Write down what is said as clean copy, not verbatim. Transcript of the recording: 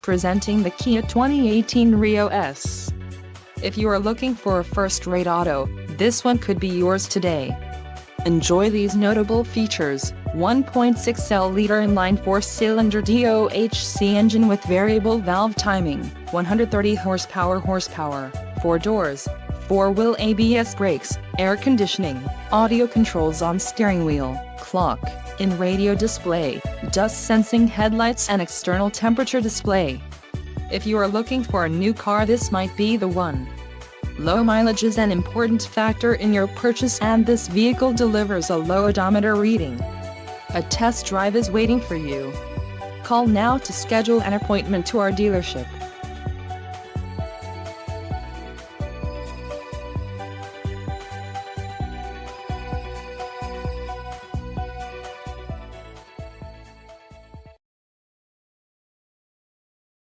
Presenting the Kia 2018 Rio S. If you are looking for a first-rate auto, this one could be yours today. Enjoy these notable features: 1.6L inline 4-cylinder DOHC engine with variable valve timing, 130 horsepower, 4 doors, 4-wheel ABS brakes, air conditioning, audio controls on steering wheel, clock, in radio display, dust sensing headlights and external temperature display. If you are looking for a new car, this might be the one. Low mileage is an important factor in your purchase, and this vehicle delivers a low odometer reading. A test drive is waiting for you. Call now to schedule an appointment to our dealership.